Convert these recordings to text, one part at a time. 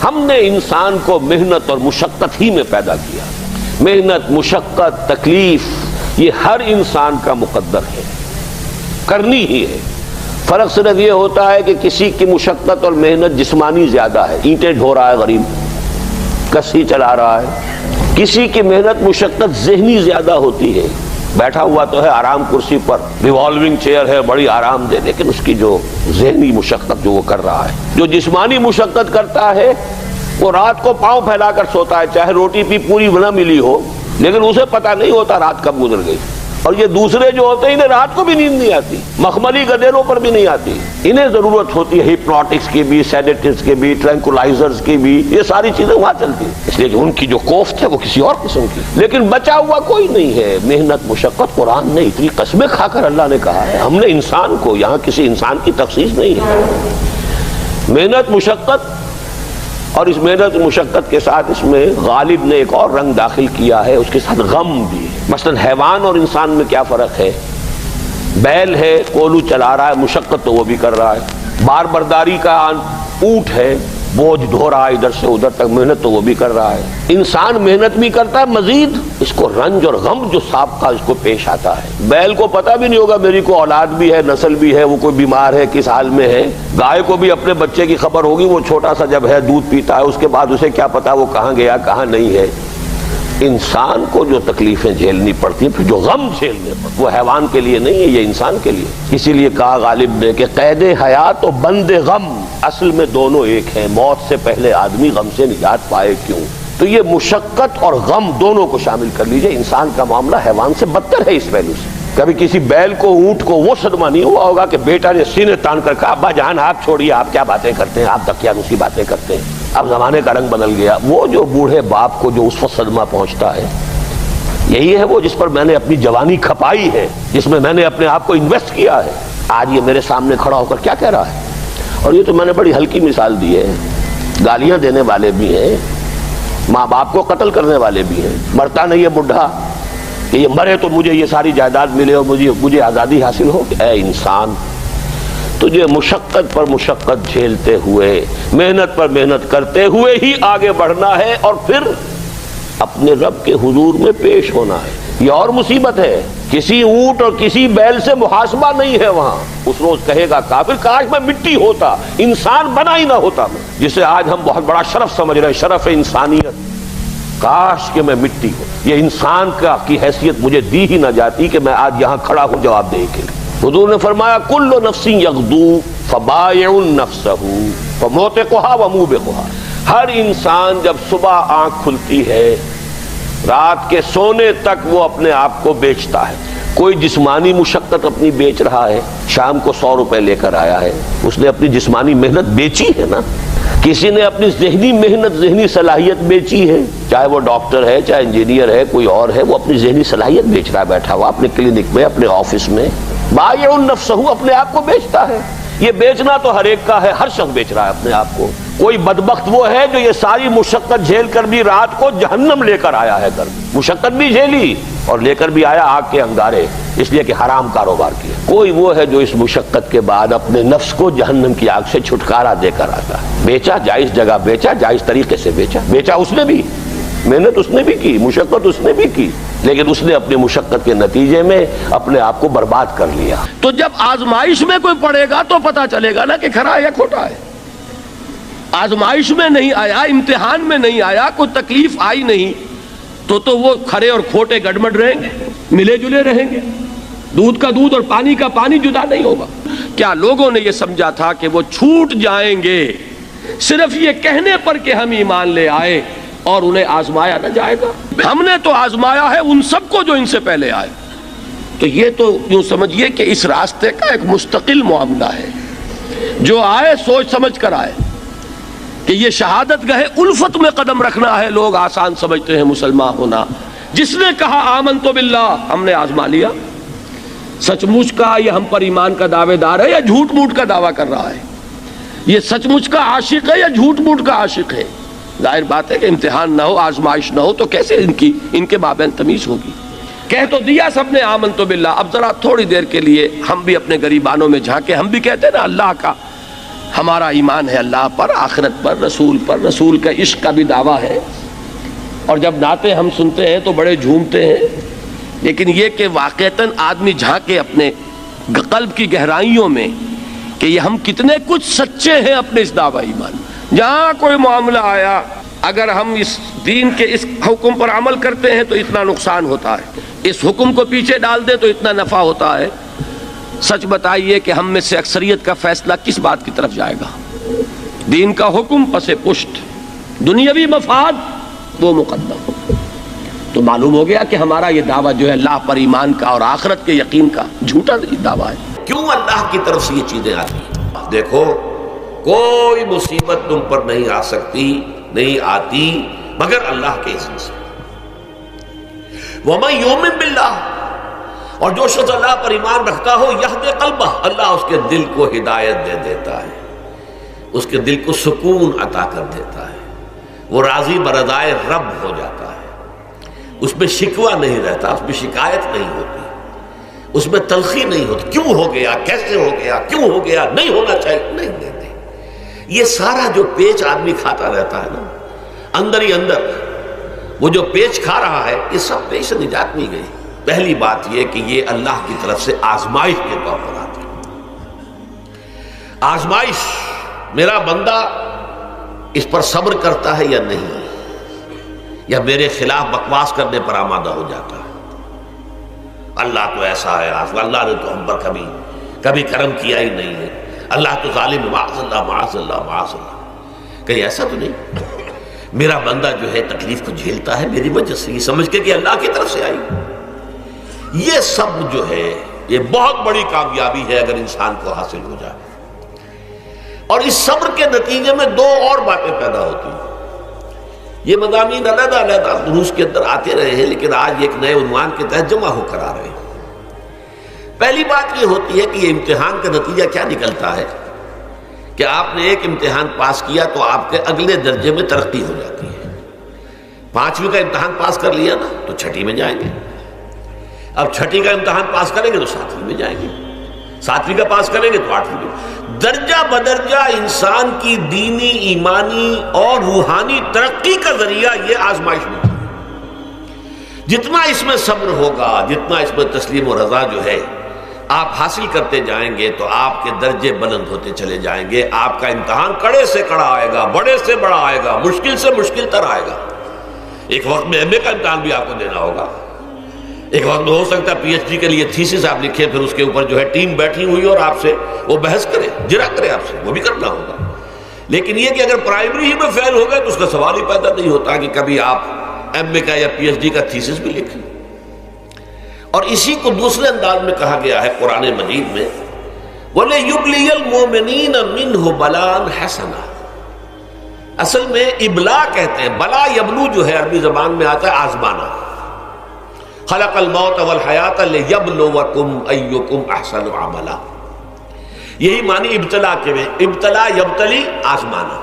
ہم نے انسان کو محنت اور مشقت ہی میں پیدا کیا. محنت، مشقت، تکلیف یہ ہر انسان کا مقدر ہے، کرنی ہی ہے. فرق صرف یہ ہوتا ہے کہ کسی کی مشقت اور محنت جسمانی زیادہ ہے، اینٹیں ڈھو رہا ہے غریب، کسی چلا رہا ہے. کسی کی محنت مشقت ذہنی زیادہ ہوتی ہے، بیٹھا ہوا تو ہے آرام کرسی پر، ریوالونگ چیئر ہے بڑی آرام دہ، لیکن اس کی جو ذہنی مشقت جو وہ کر رہا ہے. جو جسمانی مشقت کرتا ہے وہ رات کو پاؤں پھیلا کر سوتا ہے، چاہے روٹی بھی پوری نہ ملی ہو، لیکن اسے پتہ نہیں ہوتا رات کب گزر گئی. اور یہ دوسرے جو ہوتے ہیں انہیں رات کو بھی نیند نہیں آتی، مخملی گدیروں پر بھی نہیں آتی. انہیں ضرورت ہوتی ہے ہپنوٹکس کی بھی، سیڈیٹیوز کی بھی، ٹرینکولائزرز کی بھی، یہ ساری چیزیں وہاں چلتی ہیں، اس لیے کہ ان کی جو کوفت ہے وہ کسی اور قسم کی. لیکن بچا ہوا کوئی نہیں ہے. محنت، مشقت، قرآن نے اتنی قسمیں کھا کر اللہ نے کہا ہے. ہم نے انسان کو، یہاں کسی انسان کی تخصیص نہیں ہے. محنت، مشقت، اور اس محنت مشقت کے ساتھ اس میں غالب نے ایک اور رنگ داخل کیا ہے، اس کے ساتھ غم بھی. مثلا حیوان اور انسان میں کیا فرق ہے؟ بیل ہے، کولو چلا رہا ہے، مشقت تو وہ بھی کر رہا ہے. بار برداری کا اونٹ ہے، بوجھ ڈھو رہا ہے ادھر سے ادھر تک، محنت تو وہ بھی کر رہا ہے. انسان محنت بھی کرتا ہے، مزید اس کو رنج اور غم جو سابقہ اس کو پیش آتا ہے. بیل کو پتہ بھی نہیں ہوگا میری کو اولاد بھی ہے، نسل بھی ہے، وہ کوئی بیمار ہے، کس حال میں ہے. گائے کو بھی اپنے بچے کی خبر ہوگی، وہ چھوٹا سا جب ہے دودھ پیتا ہے، اس کے بعد اسے کیا پتا وہ کہاں گیا کہاں نہیں ہے. انسان کو جو تکلیفیں جھیلنی پڑتی ہیں، پھر جو غم جھیلنے پڑتے، وہ حیوان کے لیے نہیں ہے، یہ انسان کے لیے. اسی لیے کہا غالب نے کہ قید حیات و بند غم اصل میں دونوں ایک ہیں. موت سے پہلے آدمی غم سے نجات پائے کیوں؟ تو یہ مشقت اور غم دونوں کو شامل کر لیجئے. انسان کا معاملہ حیوان سے بدتر ہے اس پہلو سے. کبھی کسی بیل کو، اونٹ کو وہ صدمہ نہیں ہوا ہوگا کہ بیٹا نے سینے تان کر کہا ابا جان آپ چھوڑیے، آپ کیا باتیں کرتے ہیں، آپ دقیانوسی باتیں کرتے ہیں، اب زمانے کا رنگ بدل گیا. وہ جو بوڑھے باپ کو جو اس وقت صدمہ پہنچتا ہے، یہی ہے وہ جس پر میں نے اپنی جوانی کھپائی ہے، جس میں میں نے اپنے آپ کو انویسٹ کیا ہے. آج یہ میرے سامنے کھڑا ہو کر کیا کہہ رہا ہے. اور یہ تو میں نے بڑی ہلکی مثال دی ہے. گالیاں دینے والے بھی ہیں، ماں باپ کو قتل کرنے والے بھی ہیں. مرتا نہیں ہے بڈھا کہ یہ مرے تو مجھے یہ ساری جائیداد ملے اور مجھے آزادی حاصل ہو. اے انسان، تجھے مشقت پر مشقت جھیلتے ہوئے، محنت پر محنت کرتے ہوئے ہی آگے بڑھنا ہے، اور پھر اپنے رب کے حضور میں پیش ہونا ہے. یہ اور مصیبت ہے. کسی اونٹ اور کسی بیل سے محاسبہ نہیں ہے وہاں. اس روز کہے گا کافر کاش میں مٹی ہوتا، انسان بنا ہی نہ ہوتا میں، جسے آج ہم بہت بڑا شرف سمجھ رہے ہیں، شرف انسانیت. کاش کہ میں مٹی ہوں، یہ انسان کی حیثیت مجھے دی ہی نہ جاتی کہ میں آج یہاں کھڑا ہوں جواب دے کے. حضور نے فرمایا کل نفس یغدو فبائع نفسہ فموتقھا وموبقھا. ہر انسان جب صبح آنکھ کھلتی ہے، رات کے سونے تک وہ اپنے آپ کو بیچتا ہے. کوئی جسمانی مشقت اپنی بیچ رہا ہے، شام کو 100 روپے لے کر آیا ہے، اس نے اپنی جسمانی محنت بیچی ہے نا. کسی نے اپنی ذہنی محنت، ذہنی صلاحیت بیچی ہے، چاہے وہ ڈاکٹر ہے، چاہے انجینئر ہے، کوئی اور ہے، وہ اپنی ذہنی صلاحیت بیچ رہا ہے بیٹھا ہوا اپنے کلینک میں، اپنے آفس میں. بائع نفسہ، اپنے آپ کو بیچتا ہے. یہ بیچنا تو ہر ایک کا ہے، ہر شخص بیچ رہا ہے اپنے آپ کو. کوئی بدبخت وہ ہے جو یہ ساری مشقت جھیل کر بھی رات کو جہنم لے کر آیا ہے. گھر مشقت بھی جھیلی اور لے کر بھی آیا آگ کے انگارے، اس لیے کہ حرام کاروبار کیا. کوئی وہ ہے جو اس مشقت کے بعد اپنے نفس کو جہنم کی آگ سے چھٹکارا دے کر آتا ہے. بیچا، جائز جگہ بیچا، جائز طریقے سے بیچا. بیچا اس نے بھی، محنت اس نے بھی کی، مشقت اس نے بھی کی، لیکن اس نے اپنی مشقت کے نتیجے میں اپنے آپ کو برباد کر لیا. تو جب آزمائش میں کوئی پڑے گا تو پتا چلے گا نا کہ کھرا ہے یا کھوٹا ہے. آزمائش میں نہیں آیا، امتحان میں نہیں آیا، کوئی تکلیف آئی نہیں، تو وہ کھرے اور کھوٹے گڑمڑ رہیں گے، ملے جلے رہیں گے. دودھ کا دودھ اور پانی کا پانی جدا نہیں ہوگا. کیا لوگوں نے یہ سمجھا تھا کہ وہ چھوٹ جائیں گے صرف یہ کہنے پر کہ ہم ایمان لے آئے اور انہیں آزمایا نہ جائے گا؟ ہم نے تو آزمایا ہے ان سب کو جو ان سے پہلے آئے. تو یہ تو یوں سمجھیے کہ اس راستے کا ایک مستقل معاملہ ہے. جو آئے سوچ سمجھ کر آئے کہ یہ شہادت گاہ الفت میں قدم رکھنا ہے. لوگ آسان سمجھتے ہیں مسلمان ہونا. جس نے کہا آمنت باللہ، ہم نے آزما لیا. سچ مچ کا یہ ہم پر ایمان کا دعوے دار ہے یا جھوٹ موٹ کا دعویٰ کر رہا ہے؟ یہ سچ مچ کا عاشق ہے یا جھوٹ موٹ کا عاشق ہے؟ ظاہر بات ہے کہ امتحان نہ ہو، آزمائش نہ ہو تو کیسے ان کے مابین تمیز ہوگی؟ کہہ تو دیا سب نے آمنت باللہ. اب ذرا تھوڑی دیر کے لیے ہم بھی اپنے گریبانوں میں جھانکے. ہم بھی کہتے ہیں نا اللہ کا، ہمارا ایمان ہے اللہ پر، آخرت پر، رسول کا عشق کا بھی دعویٰ ہے. اور جب نعتیں ہم سنتے ہیں تو بڑے جھومتے ہیں، لیکن یہ کہ واقعتاً آدمی جھانکے اپنے قلب کی گہرائیوں میں کہ یہ ہم کتنے کچھ سچے ہیں اپنے اس دعویٰ ایمان. جہاں کوئی معاملہ آیا، اگر ہم اس دین کے اس حکم پر عمل کرتے ہیں تو اتنا نقصان ہوتا ہے، اس حکم کو پیچھے ڈال دیں تو اتنا نفع ہوتا ہے. سچ بتائیے کہ ہم میں سے اکثریت کا فیصلہ کس بات کی طرف جائے گا؟ دین کا حکم پس پشت، دنیاوی مفاد وہ مقدم. تو معلوم ہو گیا کہ ہمارا یہ دعویٰ جو ہے اللہ پر ایمان کا اور آخرت کے یقین کا جھوٹا دعویٰ ہے. کیوں اللہ کی طرف سے یہ چیزیں آتی ہیں؟ دیکھو، کوئی مصیبت تم پر نہیں آ سکتی، نہیں آتی مگر اللہ کے اذن سے. وَمَن يُؤْمِن بِاللَّهِ، اور جو شخص اللہ پر ایمان رکھتا ہو، یہدِ قلبہ، اللہ اس کے دل کو ہدایت دے دیتا ہے، اس کے دل کو سکون عطا کر دیتا ہے، وہ راضی برضائے رب ہو جاتا ہے، اس میں شکوہ نہیں رہتا، اس میں شکایت نہیں ہوتی، اس میں تلخی نہیں ہوتی. کیوں ہو گیا، کیسے ہو گیا، کیوں ہو گیا، نہیں ہونا چاہیے، نہیں دیتے. یہ سارا جو پیچ آدمی کھاتا رہتا ہے نا اندر ہی اندر، وہ جو پیچ کھا رہا ہے، یہ سب پیچ سے نجات نہیں گئی. پہلی بات یہ کہ یہ اللہ کی طرف سے آزمائش کے طور پر آتی ہے. آزمائش، میرا بندہ اس پر صبر کرتا ہے یا نہیں، یا میرے خلاف بکواس کرنے پر آمادہ ہو جاتا ہے. اللہ تو ایسا ہے، اللہ نے تو ہم پر کبھی کرم کیا ہی نہیں ہے، اللہ تو ظالم، معاذ اللہ معاذ اللہ معاذ اللہ. کہیں ایسا تو نہیں، میرا بندہ جو ہے تکلیف کو جھیلتا ہے میری وجہ سے، یہ سمجھ کے کہ اللہ کی طرف سے آئی. یہ سب جو ہے یہ بہت بڑی کامیابی ہے اگر انسان کو حاصل ہو جائے. اور اس صبر کے نتیجے میں دو اور باتیں پیدا ہوتی ہیں. یہ مضامین علیحدہ علیحدہ دروس کے اندر آتے رہے ہیں، لیکن آج ایک نئے عنوان کے تحت جمع ہو کر آ رہے ہیں. پہلی بات یہ ہوتی ہے کہ یہ امتحان کا نتیجہ کیا نکلتا ہے کہ آپ نے ایک امتحان پاس کیا تو آپ کے اگلے درجے میں ترقی ہو جاتی ہے. 5ویں کا امتحان پاس کر لیا نا تو 6ٹھی میں جائیں گے، اب 6ٹھی کا امتحان پاس کریں گے تو 7ویں میں جائیں گے، 7ویں کا پاس کریں گے تو 8ویں میں. درجہ بدرجہ انسان کی دینی، ایمانی اور روحانی ترقی کا ذریعہ یہ آزمائش میں. جتنا اس میں صبر ہوگا، جتنا اس میں تسلیم و رضا جو ہے آپ حاصل کرتے جائیں گے تو آپ کے درجے بلند ہوتے چلے جائیں گے. آپ کا امتحان کڑے سے کڑا آئے گا، بڑے سے بڑا آئے گا، مشکل سے مشکل تر آئے گا. ایک وقت میں ایم اے کا امتحان بھی آپ کو دینا ہوگا، ایک وقت میں ہو سکتا ہے پی ایچ ڈی کے لیے تھیسس آپ لکھیں، پھر اس کے اوپر جو ہے ٹیم بیٹھی ہوئی اور آپ سے وہ بحث کرے، جرا کرے آپ سے، وہ بھی کرنا ہوگا. لیکن یہ کہ اگر پرائمری ہی میں فیل ہو گئے تو اس کا سوال ہی پیدا نہیں ہوتا کہ کبھی آپ ایم اے کا یا پی ایچ ڈی کا تھیسس بھی لکھیں. اور اسی کو دوسرے انداز میں کہا گیا ہے قرآن مجید میں، وَلِيُبْلِيَ الْمُؤْمِنِينَ مِنْهُ بَلَاءً حَسَنًا. اصل میں ابلا کہتے ہیں، بلا یبلو جو ہے عربی زبان میں آتا ہے آزمانا. خلق الموت والحیات لیبلوکم ایکم احسن عملا. یہی معنی ابتلا کے میں، ابتلا یبتلی آزمانا.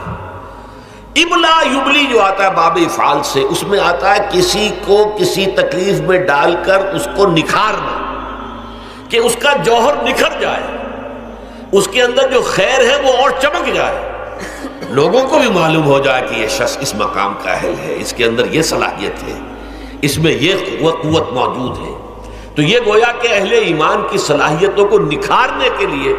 ابلا یبلی جو آتا ہے باب افعال سے، اس میں آتا ہے کسی کو کسی تکلیف میں ڈال کر اس کو نکھارنا، کہ اس کا جوہر نکھر جائے، اس کے اندر جو خیر ہے وہ اور چمک جائے، لوگوں کو بھی معلوم ہو جائے کہ یہ شخص اس مقام کا اہل ہے، اس کے اندر یہ صلاحیت ہے، اس میں یہ قوت موجود ہے. تو یہ گویا کہ اہل ایمان کی صلاحیتوں کو نکھارنے کے لیے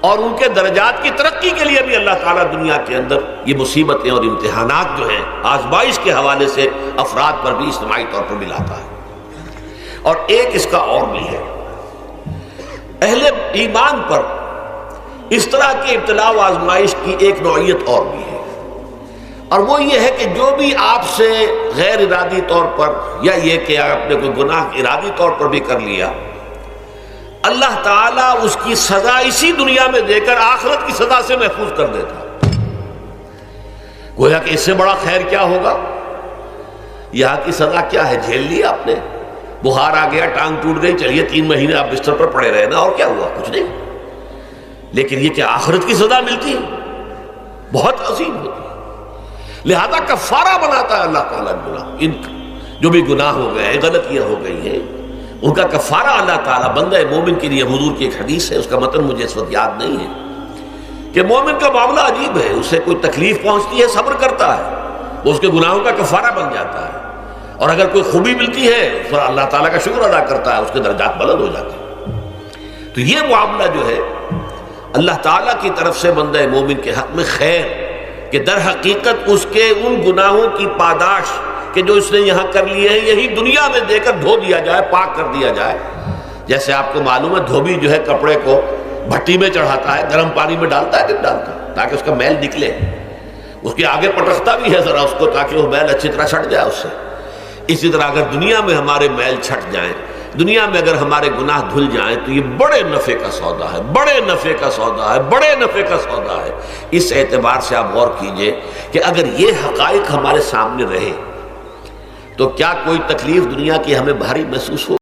اور ان کے درجات کی ترقی کے لیے بھی اللہ تعالیٰ دنیا کے اندر یہ مصیبتیں اور امتحانات جو ہیں آزمائش کے حوالے سے افراد پر بھی اجتماعی طور پر ملاتا ہے. اور ایک اس کا اور بھی ہے، اہل ایمان پر اس طرح کی ابتلاء و آزمائش کی ایک نوعیت اور بھی ہے، اور وہ یہ ہے کہ جو بھی آپ سے غیر ارادی طور پر یا یہ کہ آپ نے کوئی گناہ ارادی طور پر بھی کر لیا، اللہ تعالیٰ اس کی سزا اسی دنیا میں دے کر آخرت کی سزا سے محفوظ کر دیتا. گویا کہ اس سے بڑا خیر کیا ہوگا؟ یہاں کی سزا کیا ہے؟ جھیل لی آپ نے، بخار آ گیا، ٹانگ ٹوٹ گئی، چلیے 3 مہینے آپ بستر پر پڑے رہے نا، اور کیا ہوا؟ کچھ نہیں. لیکن یہ کہ آخرت کی سزا ملتی بہت عظیم ہوتی ہے. لہذا کفارہ بناتا ہے اللہ تعالیٰ گناہ، ان جو بھی گناہ ہو گئے ہیں، غلطیاں ہو گئی ہیں، ان کا کفارہ اللہ تعالیٰ بندہ مومن کے لیے. حضور کی ایک حدیث ہے، اس کا متن مجھے اس وقت یاد نہیں ہے، کہ مومن کا معاملہ عجیب ہے، اسے کوئی تکلیف پہنچتی ہے صبر کرتا ہے، وہ اس کے گناہوں کا کفارہ بن جاتا ہے، اور اگر کوئی خوبی ملتی ہے تو اللہ تعالیٰ کا شکر ادا کرتا ہے، اس کے درجات بلند ہو جاتے ہیں۔ تو یہ معاملہ جو ہے اللہ تعالیٰ کی طرف سے بندہ مومن کے حق میں خیر، کہ در حقیقت اس کے ان گناہوں کی پاداش کہ جو اس نے یہاں کر لیے ہیں یہی دنیا میں دے کر دھو دیا جائے، پاک کر دیا جائے۔ جیسے آپ کو معلوم ہے دھوبی جو ہے کپڑے کو بھٹی میں چڑھاتا ہے، گرم پانی میں ڈالتا ہے کہ ڈالتا ہے تاکہ اس کا میل نکلے، اس کے آگے پٹکتا بھی ہے ذرا اس کو تاکہ وہ میل اچھی طرح چھٹ جائے اس سے۔ اسی طرح اگر دنیا میں ہمارے میل چھٹ جائیں، دنیا میں اگر ہمارے گناہ دھل جائیں تو یہ بڑے نفع کا سودا ہے، بڑے نفع کا سودا ہے، بڑے نفع کا سودا ہے۔ اس اعتبار سے آپ غور کیجئے کہ اگر یہ حقائق ہمارے سامنے رہے تو کیا کوئی تکلیف دنیا کی ہمیں بھاری محسوس ہو؟